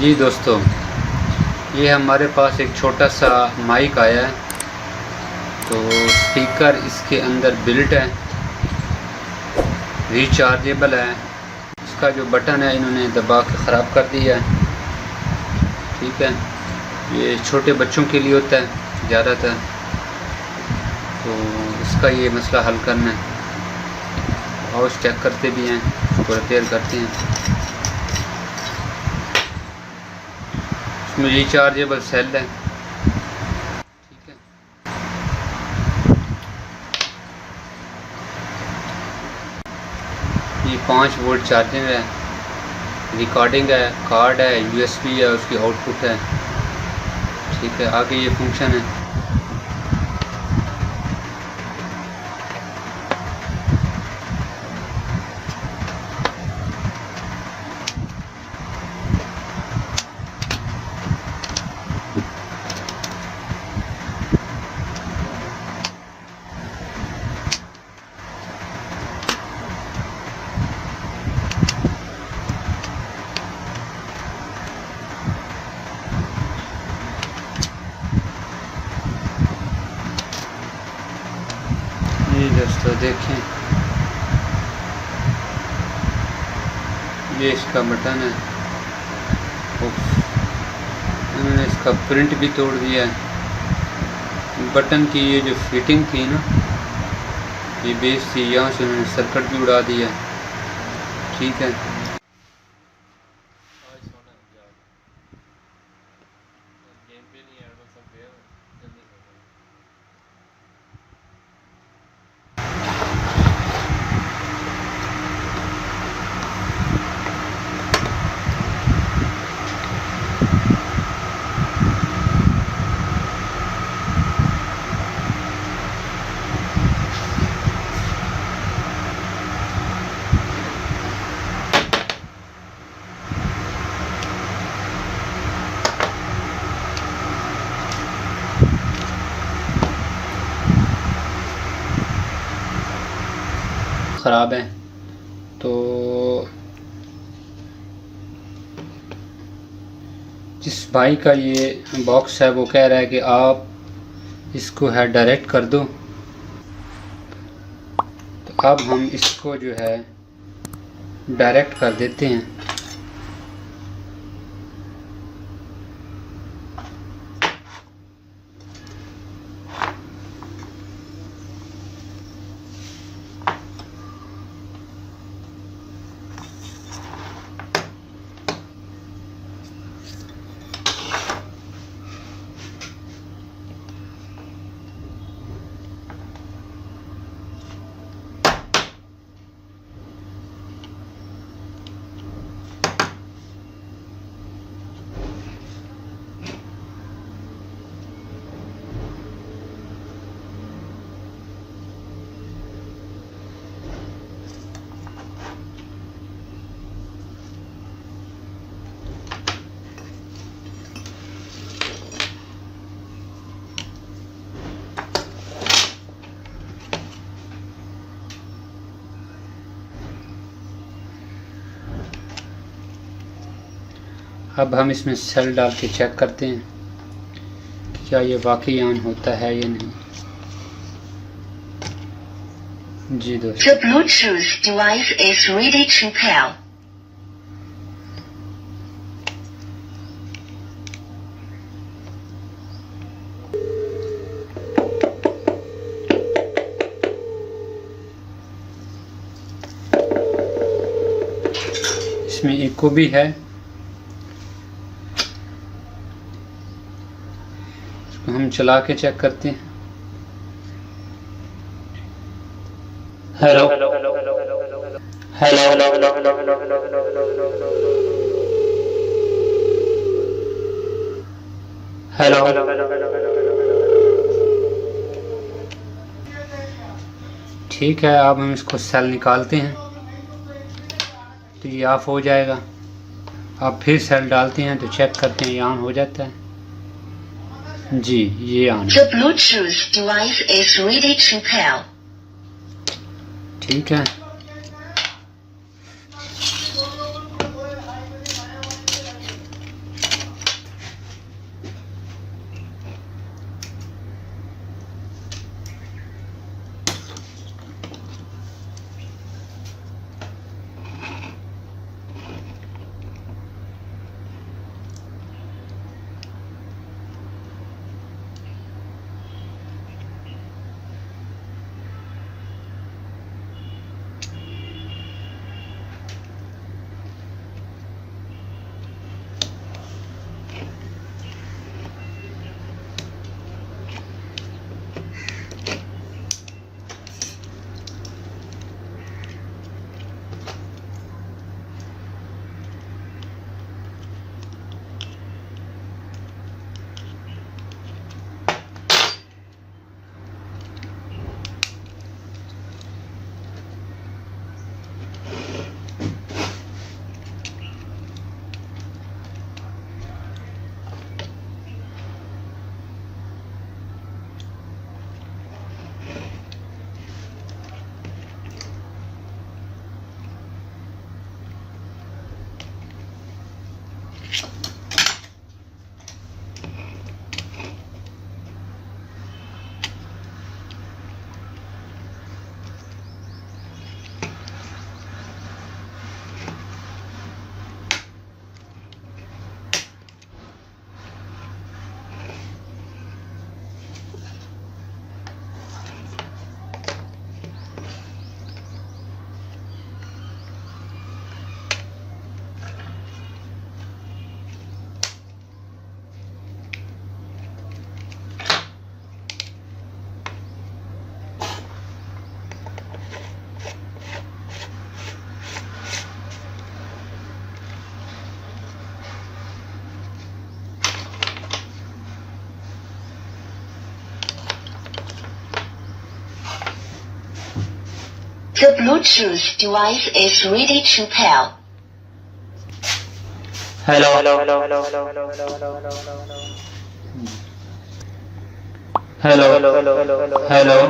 जी दोस्तों, ये हमारे पास एक छोटा सा माइक आया है। तो स्पीकर इसके अंदर बिल्ट है, रिचार्जेबल है। इसका जो बटन है इन्होंने दबा के ख़राब कर दिया है। ठीक है, ये छोटे बच्चों के लिए होता है ज़्यादातर, तो इसका ये मसला हल करना है। और चेक करते भी हैं, उसको रिपेयर करते हैं। इसमें रिचार्जेबल सेल है। ठीक है, ये 5 वोल्ट चार्जिंग है, रिकॉर्डिंग है, कार्ड है, यूएसबी है, उसकी आउटपुट है। ठीक है, आगे ये फंक्शन है। ये दोस्तों देखें, ये इसका बटन है। उन्होंने इसका प्रिंट भी तोड़ दिया है। बटन की ये जो फिटिंग थी ना, ये बेस थी, यहाँ से उन्होंने सर्किट भी उड़ा दिया। ठीक है, ख़राब है। तो जिस भाई का ये बॉक्स है वो कह रहा है कि आप इसको है डायरेक्ट कर दो। तो अब हम इसको जो है डायरेक्ट कर देते हैं। अब हम इसमें सेल डाल के चेक करते हैं कि क्या ये वाकई ऑन होता है या नहीं। जी दोस्तों, The Bluetooth device is ready to pair. इसमें इको भी है। इसको हम चला के चेक करते हैं। Hello hello hello hello hello hello hello hello ठीक है, अब हम इसको सेल निकालते हैं तो ये ऑफ हो जाएगा। आप फिर सेल डालते हैं तो चेक करते हैं, ये ऑन हो जाता है। जी, ये on The Bluetooth device is ready to pair. ठीक है। The Bluetooth device is ready to pair. Hello hello hello